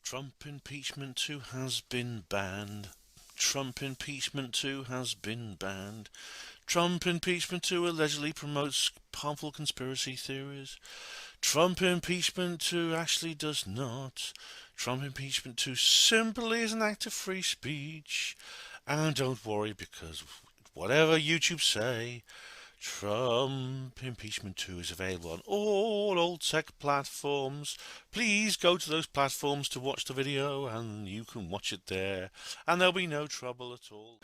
Trump impeachment 2 has been banned. Trump impeachment 2 has been banned. Trump impeachment 2 allegedly promotes harmful conspiracy theories. Trump impeachment 2 actually does not. Trump impeachment 2 simply is an act of free speech. And don't worry, because whatever YouTube say, Trump Impeachment 2 is available on all old tech platforms. Please go to those platforms to watch the video, and you can watch it there, and there'll be no trouble at all.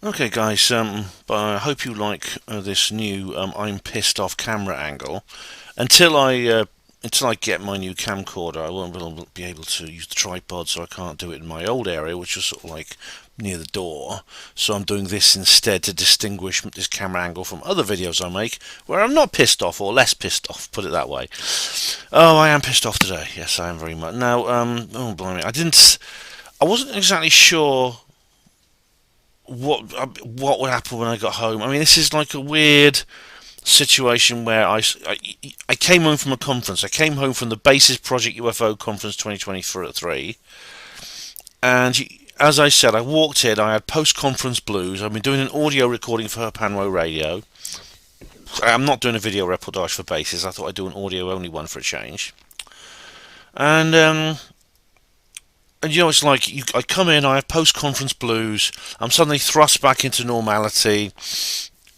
Okay, guys, but I hope you like this new I'm pissed off camera angle. Until I get my new camcorder, I won't be able to use the tripod, so I can't do it in my old area, which was sort of like near the door. So I'm doing this instead to distinguish this camera angle from other videos I make, where I'm not pissed off, or less pissed off, put it that way. Oh, I am pissed off today. Yes, I am very much. Now, oh blimey, I wasn't exactly sure what would happen when I got home. I mean, this is like a weird situation where I came home from a conference. I came home from the Basis Project UFO Conference 2023, and as I said, I walked in. I had post-conference blues. I've been doing an audio recording for Panwo Radio. I'm not doing a video reportage for Basis. I thought I'd do an audio-only one for a change. And you know, it's like I come in, I have post-conference blues. I'm suddenly thrust back into normality.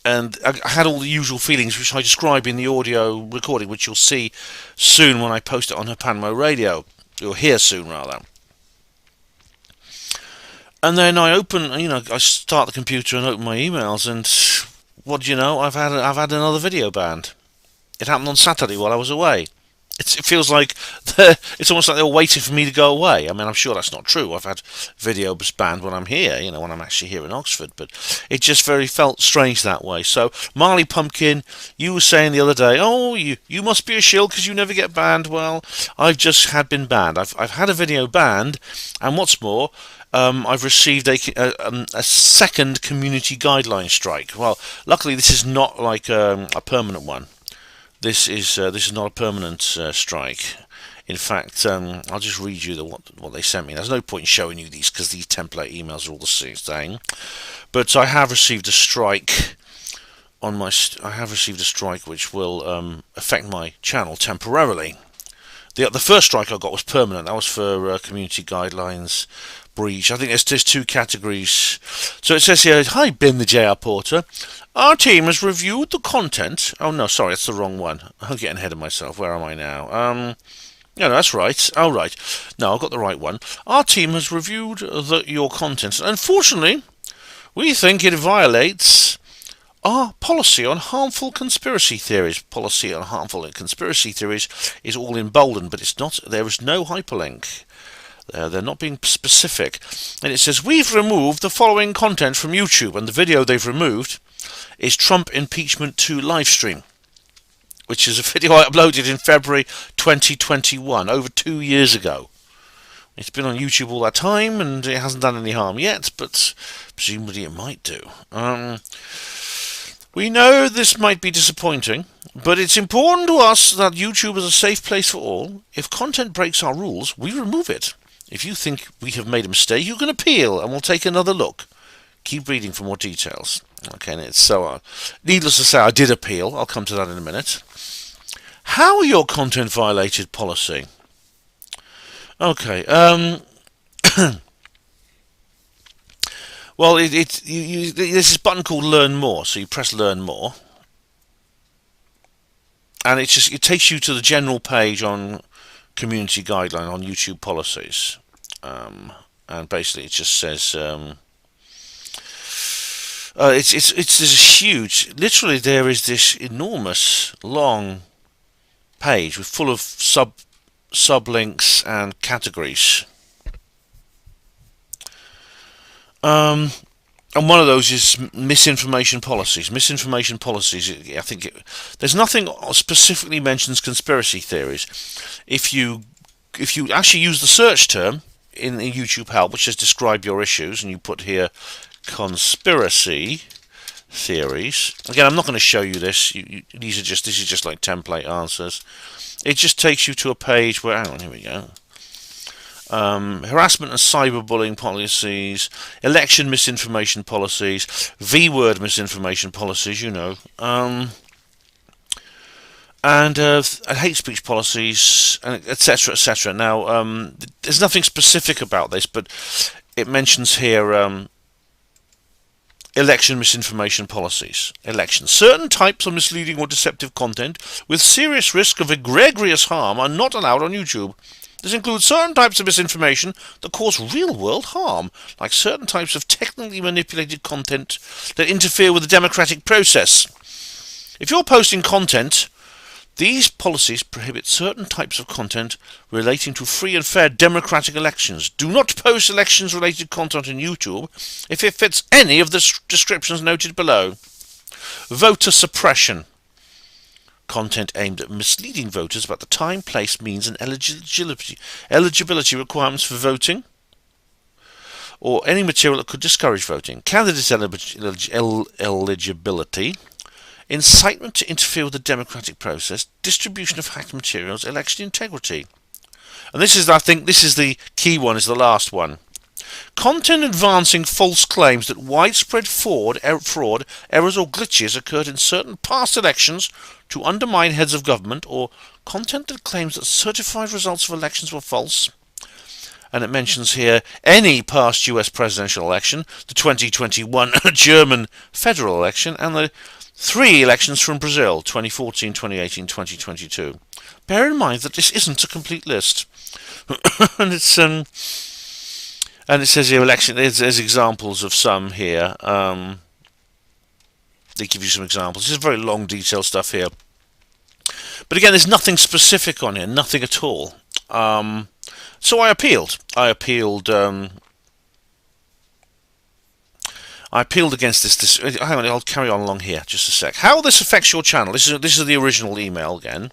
And I had all the usual feelings which I describe in the audio recording, which you'll see soon when I post it on Panmo Radio. You'll hear soon, rather. And then I I start the computer and open my emails, and what do you know? I've had another video banned. It happened on Saturday while I was away. It feels like it's almost like they were waiting for me to go away. I mean, I'm sure that's not true. I've had videos banned when I'm here, when I'm actually here in Oxford, but it just very felt strange that way. So, Marley Pumpkin, you were saying the other day, oh, you must be a shill because you never get banned. Well, I've just been banned. I've had a video banned, and what's more, I've received a second community guideline strike. Well, luckily this is not like a permanent one. This is not a permanent strike. In fact, I'll just read you what they sent me. There's no point in showing you these because these template emails are all the same. But I have received a strike on my. I have received a strike which will affect my channel temporarily. The first strike I got was permanent. That was for community guidelines breach. I think there's two categories. So it says here, hi Ben the JR Porter. Our team has reviewed the content. Oh no, sorry, that's the wrong one. I'm getting ahead of myself. Where am I now? No, that's right. Oh right. No, I've got the right one. Our team has reviewed your content. Unfortunately, we think it violates our policy on harmful conspiracy theories. Policy on harmful conspiracy theories is all emboldened, but it's not. There is no hyperlink. They're not being specific. And it says, we've removed the following content from YouTube, and the video they've removed is Trump Impeachment 2 Livestream, which is a video I uploaded in February 2021, over 2 years ago. It's been on YouTube all that time, and it hasn't done any harm yet, but presumably it might do. We know this might be disappointing, but it's important to us that YouTube is a safe place for all. If content breaks our rules, we remove it. If you think we have made a mistake, you can appeal, and we'll take another look. Keep reading for more details. Okay, and it's so needless to say, I did appeal. I'll come to that in a minute. How your content violated policy? Okay. Well, there's this button called Learn More. So you press Learn More, and it takes you to the general page on community guideline on YouTube policies, and basically it just says it's this huge. Literally, there is this enormous long page full of sublinks and categories. And one of those is misinformation policies. Misinformation policies. I think there's nothing specifically mentions conspiracy theories. If you actually use the search term in the YouTube help, which says describe your issues, and you put here conspiracy theories. Again, I'm not going to show you this. This is just like template answers. It just takes you to a page where. Hang on, here we go. harassment and cyberbullying policies, election misinformation policies, V-word misinformation policies, and hate speech policies, and etc., etc. Now, there's nothing specific about this, but it mentions here election misinformation policies. Elections. Certain types of misleading or deceptive content with serious risk of egregious harm are not allowed on YouTube. This includes certain types of misinformation that cause real-world harm, like certain types of technically manipulated content that interfere with the democratic process. If you're posting content, these policies prohibit certain types of content relating to free and fair democratic elections. Do not post elections-related content on YouTube if it fits any of the descriptions noted below. Voter suppression. Content aimed at misleading voters about the time, place, means and eligibility requirements for voting, or any material that could discourage voting. Candidate eligibility. Incitement to interfere with the democratic process, distribution of hacked materials, election integrity. And this is, I think, this is the key one, is the last one. Content advancing false claims that widespread fraud, errors or glitches occurred in certain past elections to undermine heads of government, or content that claims that certified results of elections were false. And it mentions here any past US presidential election, the 2021 German federal election, and the 3 elections from Brazil, 2014, 2018, 2022. Bear in mind that this isn't a complete list. And it's and it says here election. There's examples of some here. They give you some examples. This is very long, detailed stuff here. But again, there's nothing specific on here, nothing at all. So I appealed. I appealed against this. Hang on, I'll carry on along here just a sec. How this affects your channel. This is the original email again.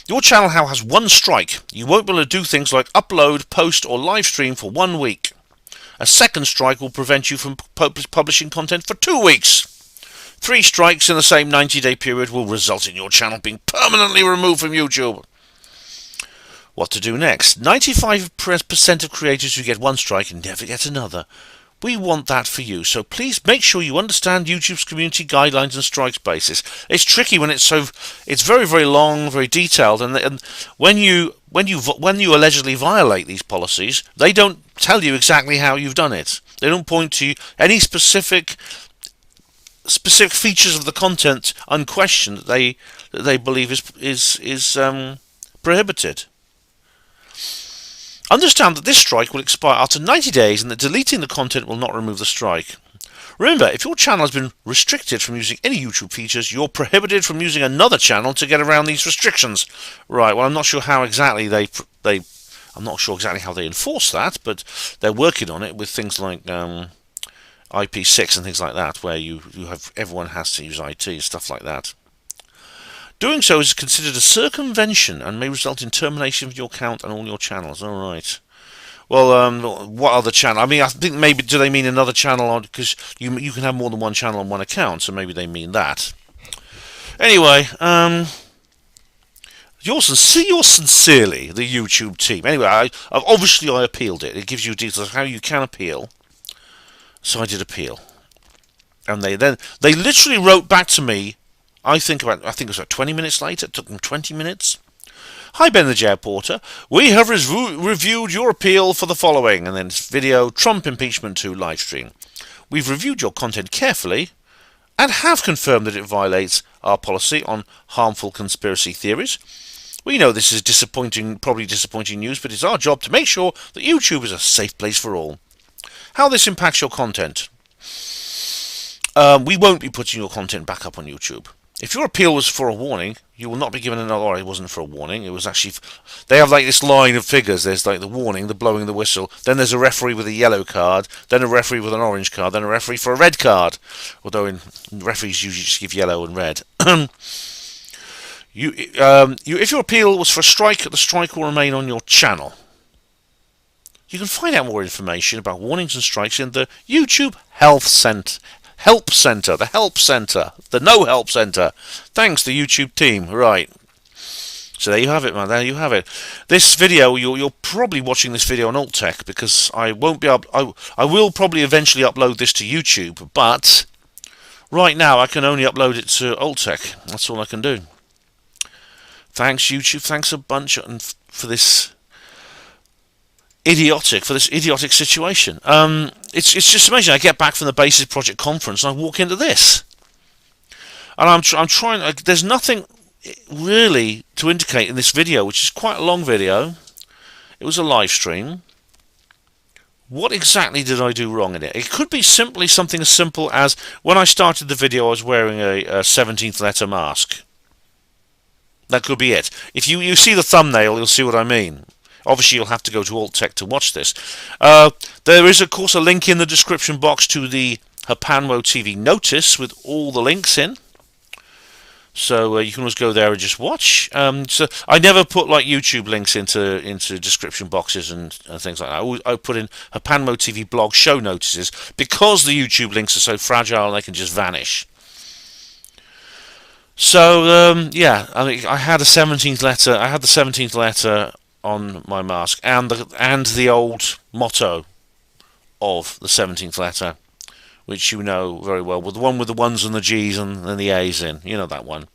Your channel now has 1 strike. You won't be able to do things like upload, post or live stream for 1 week. A second strike will prevent you from publishing content for 2 weeks. 3 strikes in the same 90-day period will result in your channel being permanently removed from YouTube. What to do next? 95% of creators who get 1 strike never get another. We want that for you, so please make sure you understand YouTube's community guidelines and strikes basis. It's tricky when it's very, very long, very detailed, and when you allegedly violate these policies, they don't tell you exactly how you've done it. They don't point to any specific features of the content unquestioned that they believe is prohibited. Understand that this strike will expire after 90 days and that deleting the content will not remove the strike. Remember, if your channel has been restricted from using any YouTube features, you're prohibited from using another channel to get around these restrictions. Right, well, I'm not sure how exactly I'm not sure exactly how they enforce that, but they're working on it with things like IP6 and things like that, where everyone has to use IT and stuff like that. Doing so is considered a circumvention and may result in termination of your account and all your channels. All right. Well, what other channel? I mean, I think maybe do they mean another channel? Because you can have more than 1 channel on 1 account, so maybe they mean that. Anyway, you're sincerely the YouTube team. Anyway, obviously I appealed it. It gives you details of how you can appeal. So I did appeal, and they literally wrote back to me. I think it was about 20 minutes later. It took them 20 minutes. Hi Ben the J Porter. We have reviewed your appeal for the following, and then video Trump Impeachment 2 livestream. We've reviewed your content carefully and have confirmed that it violates our policy on harmful conspiracy theories. We know this is probably disappointing news, but it's our job to make sure that YouTube is a safe place for all. How this impacts your content? We won't be putting your content back up on YouTube. If your appeal was for a warning, you will not be given another. Or it wasn't for a warning. It was actually. They have like this line of figures. There's like the warning, the blowing the whistle. Then there's a referee with a yellow card. Then a referee with an orange card. Then a referee for a red card. Although referees usually just give yellow and red. If your appeal was for a strike, the strike will remain on your channel. You can find out more information about warnings and strikes in the YouTube Help Center, the No Help Center. Thanks, the YouTube team. Right. So there you have it, man. There you have it. This video, you're probably watching this video on Alt-Tech, because I won't be I will probably eventually upload this to YouTube, but right now I can only upload it to Alt-Tech. That's all I can do. Thanks YouTube. Thanks a bunch for this idiotic situation. It's just amazing. I get back from the Basis Project conference and I walk into this, and I'm trying. There's nothing really to indicate in this video, which is quite a long video. It was a live stream. What exactly did I do wrong in it? It could be simply something as simple as when I started the video I was wearing a 17th letter mask. That could be it. If you see the thumbnail, you'll see what I mean. Obviously you'll have to go to Alt-Tech to watch this. There is of course a link in the description box to the Hapanwo TV notice with all the links in. So you can always go there and just watch. So I never put like YouTube links into description boxes and things like that. I put in Hapanwo TV blog show notices, because the YouTube links are so fragile they can just vanish. So yeah, I mean, I had a 17th letter. I had the 17th letter on my mask, and the old motto of the 17th letter, which you know very well, with the one with the ones and the G's and the A's in. You know that one.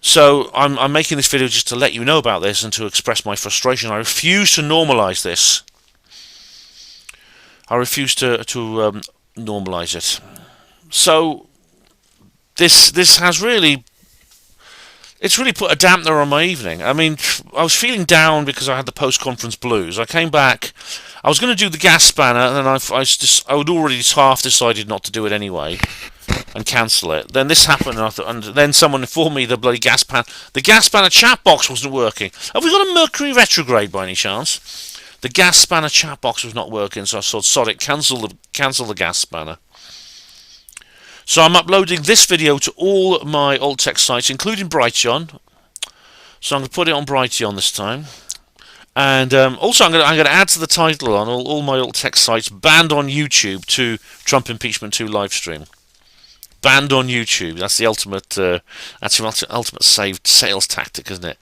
So I'm making this video just to let you know about this and to express my frustration. I refuse to normalise this. I refuse to normalise it. So this has really... It's really put a dampener on my evening. I mean, I was feeling down because I had the post-conference blues. I came back. I was going to do the gas spanner, and then I had already half decided not to do it anyway and cancel it. Then this happened, and then someone informed me the bloody gas spanner chat box wasn't working. Have we got a Mercury retrograde by any chance? The gas spanner chat box was not working, so I thought, sod it, cancel the gas spanner. So I'm uploading this video to all my Alt-Tech sites, including Brighteon. So I'm going to put it on Brighteon this time. And also I'm going to add to the title on all my Alt-Tech sites, banned on YouTube, to Trump Impeachment 2 Livestream. Banned on YouTube. That's the ultimate ultimate sales tactic, isn't it?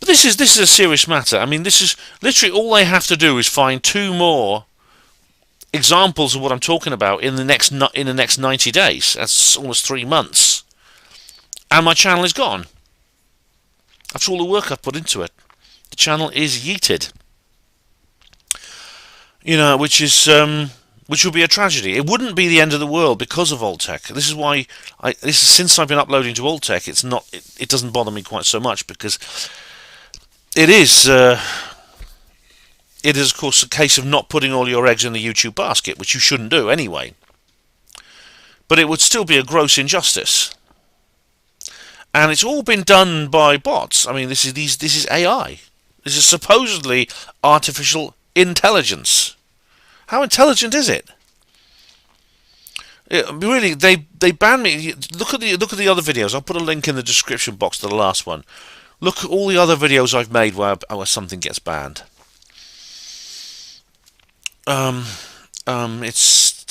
But this is a serious matter. I mean, this is literally all they have to do is find 2 more examples of what I'm talking about in the next 90 days. That's almost 3 months, and my channel is gone. After all the work I've put into it, the channel is yeeted. You know, which would be a tragedy. It wouldn't be the end of the world because of Alt-Tech. This is why since I've been uploading to Alt-Tech, it doesn't bother me quite so much, because it is. It is, of course, a case of not putting all your eggs in the YouTube basket, which you shouldn't do anyway. But it would still be a gross injustice. And it's all been done by bots. I mean, this is AI. This is supposedly artificial intelligence. How intelligent is it? Really, they banned me. Look at the other videos. I'll put a link in the description box to the last one. Look at all the other videos I've made where something gets banned. It's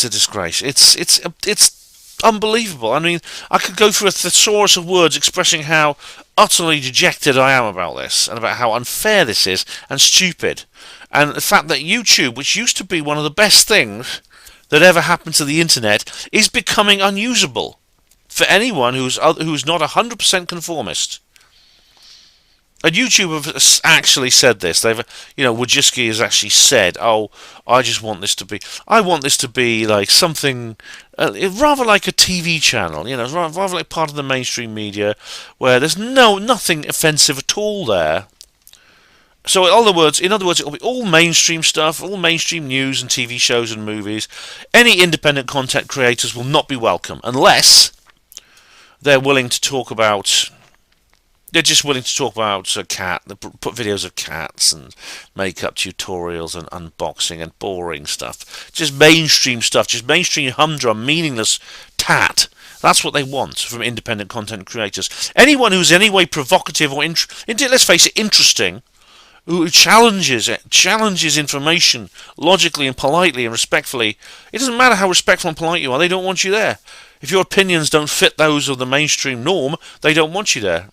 a disgrace. It's unbelievable. I mean, I could go through a thesaurus of words expressing how utterly dejected I am about this, and about how unfair this is and stupid, and the fact that YouTube, which used to be one of the best things that ever happened to the internet, is becoming unusable for anyone who's not 100% conformist. And YouTube have actually said this. They've, Wojcicki has actually said, "Oh, I want this to be like something rather like a TV channel, rather like part of the mainstream media, where there's nothing offensive at all there." So, in other words, it'll be all mainstream stuff, all mainstream news and TV shows and movies. Any independent content creators will not be welcome unless they're willing to talk about. They're just willing to talk about a cat, put videos of cats and makeup tutorials and unboxing and boring stuff. Just mainstream stuff, just mainstream humdrum, meaningless tat. That's what they want from independent content creators. Anyone who's in any way provocative or, let's face it, interesting, who challenges information logically and politely and respectfully. It doesn't matter how respectful and polite you are, they don't want you there. If your opinions don't fit those of the mainstream norm, they don't want you there.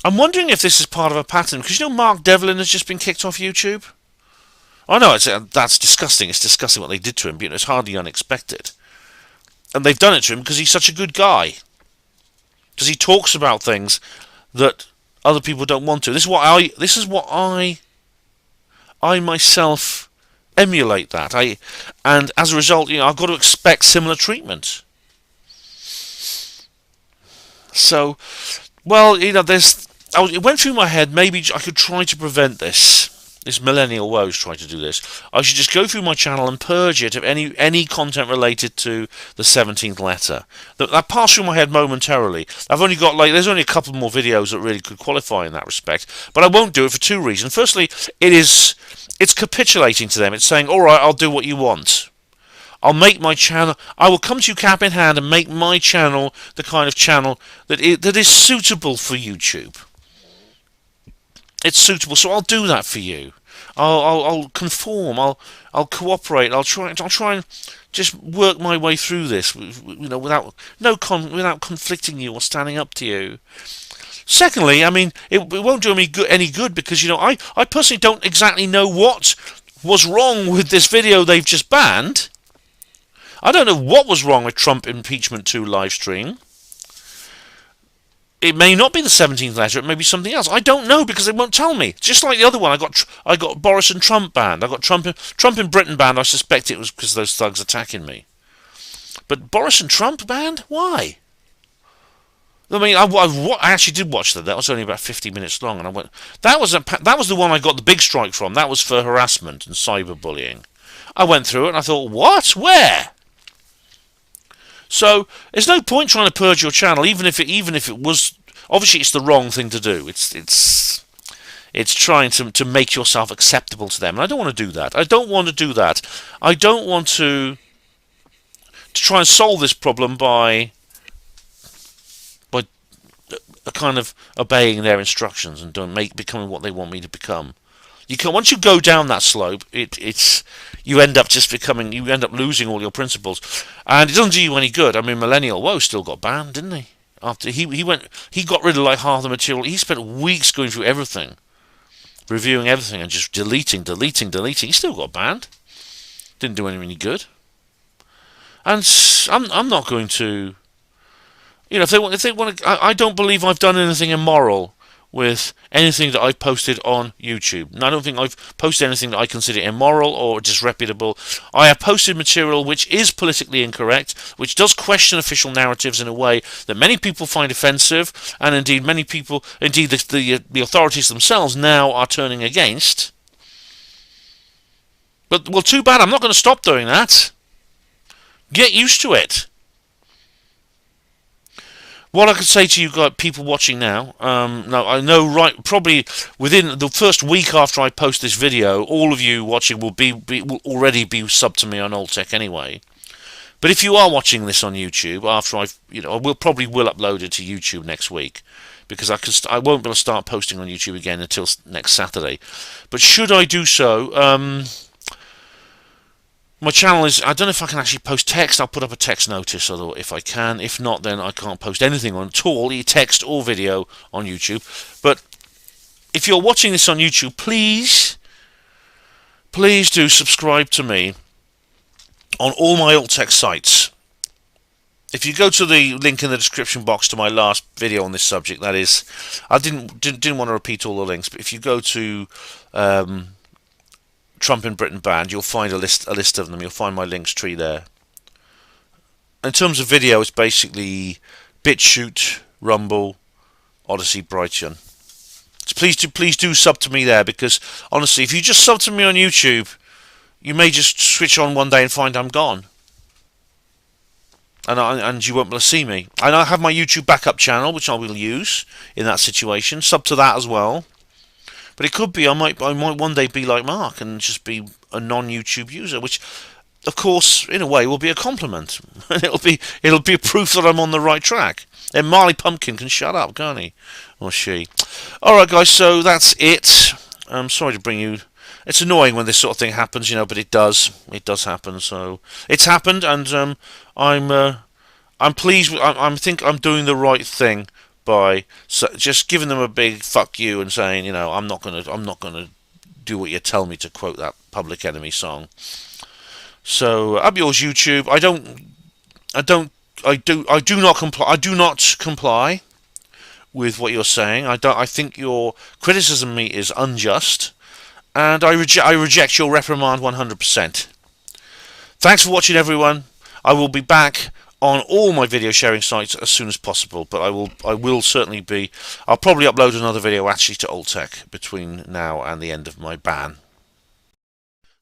I'm wondering if this is part of a pattern, because Mark Devlin has just been kicked off YouTube. I know that's disgusting. It's disgusting what they did to him, but it's hardly unexpected. And they've done it to him because he's such a good guy. Because he talks about things that other people don't want to. This is what I myself emulate that. And as a result, I've got to expect similar treatment. So, well, it went through my head. Maybe I could try to prevent this. This millennial woes try to do this. I should just go through my channel and purge it of any content related to the 17th letter. That passed through my head momentarily. I've only got there's only a couple more videos that really could qualify in that respect, but I won't do it for two reasons. Firstly, it's capitulating to them. It's saying, all right, I'll do what you want. I'll make my channel. I will come to you cap in hand and make my channel the kind of channel that is suitable for YouTube. It's suitable, so I'll do that for you. I'll conform. I'll cooperate. I'll try and just work my way through this, without conflicting you or standing up to you. Secondly, I mean, it won't do me any good because I personally don't exactly know what was wrong with this video they've just banned. I don't know what was wrong with Trump Impeachment 2 Livestream. It may not be the 17th letter. It may be something else. I don't know because they won't tell me. Just like the other one, I got Boris and Trump banned. I got Trump in Britain banned. I suspect it was because those thugs attacking me. But Boris and Trump banned? Why? I mean, I actually did watch that. That was only about 50 minutes long, and I went. That was the one I got the big strike from. That was for harassment and cyberbullying. I went through it and I thought, what? Where? So there's no point trying to purge your channel, even if it was obviously it's the wrong thing to do. It's trying to make yourself acceptable to them, and I don't want to do that. I don't want to do that. I don't want to try and solve this problem by kind of obeying their instructions and becoming what they want me to become. Once you go down that slope, you end up losing all your principles, and it doesn't do you any good. I mean, Millennial Woe still got banned, didn't he? After he got rid of half the material. He spent weeks going through everything, reviewing everything, and just deleting. He still got banned. Didn't do any good. And I'm not going to, if they want to. I don't believe I've done anything immoral with anything that I've posted on YouTube. And I don't think I've posted anything that I consider immoral or disreputable. I have posted material which is politically incorrect, which does question official narratives in a way that many people find offensive, and indeed the authorities themselves now are turning against. But, well, too bad. I'm not going to stop doing that. Get used to it. What I could say to you guys, people watching now, I know probably within the first week after I post this video, all of you watching will already be subbed to me on Old Tech anyway. But if you are watching this on YouTube, after I will upload it to YouTube next week, because I won't be able to start posting on YouTube again until next Saturday. But should I do so, my channel is, I don't know if I can actually post text. I'll put up a text notice if I can. If not, then I can't post anything at all, either text or video on YouTube. But if you're watching this on YouTube, please do subscribe to me on all my alt tech sites. If you go to the link in the description box to my last video on this subject, that is, I didn't want to repeat all the links, but if you go to Trump in Britain banned, you'll find a list of them. You'll find my links tree there. In terms of video, it's basically BitChute, Rumble, Odyssey, Brighteon. So please do sub to me there, because honestly, if you just sub to me on YouTube, you may just switch on one day and find I'm gone, and you won't be able to see me. And I have my YouTube backup channel, which I will use in that situation. Sub to that as well. But it could be I might one day be like Mark and just be a non-YouTube user, which, of course, in a way, will be a compliment. it'll be a proof that I'm on the right track. Then Marley Pumpkin can shut up, can't he, or she? All right, guys. So that's it. I'm sorry to bring you. It's annoying when this sort of thing happens, but it does. It does happen. So it's happened, and I'm pleased. I think I'm doing the right thing by just giving them a big fuck you and saying, you know, I'm not gonna do what you tell me, to quote that Public Enemy song. So up yours, YouTube. I do not comply. I do not comply with what you're saying. I think your criticism of me is unjust, and I reject your reprimand 100%. Thanks for watching, everyone. I will be back on all my video sharing sites as soon as possible, but I will certainly be. I'll probably upload another video actually to Alt Tech between now and the end of my ban.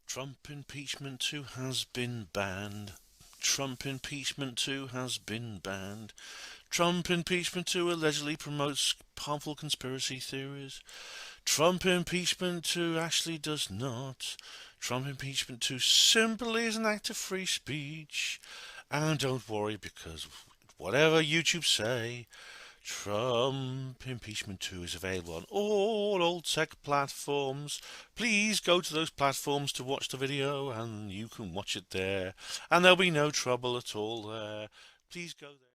Trump impeachment 2 has been banned. Trump impeachment 2 has been banned. Trump impeachment 2 allegedly promotes harmful conspiracy theories. Trump impeachment 2 actually does not. Trump impeachment 2 simply is an act of free speech. And don't worry, because whatever YouTube say, Trump impeachment 2 is available on all old tech platforms. Please go to those platforms to watch the video, and you can watch it there, and there'll be no trouble at all there. Please go there.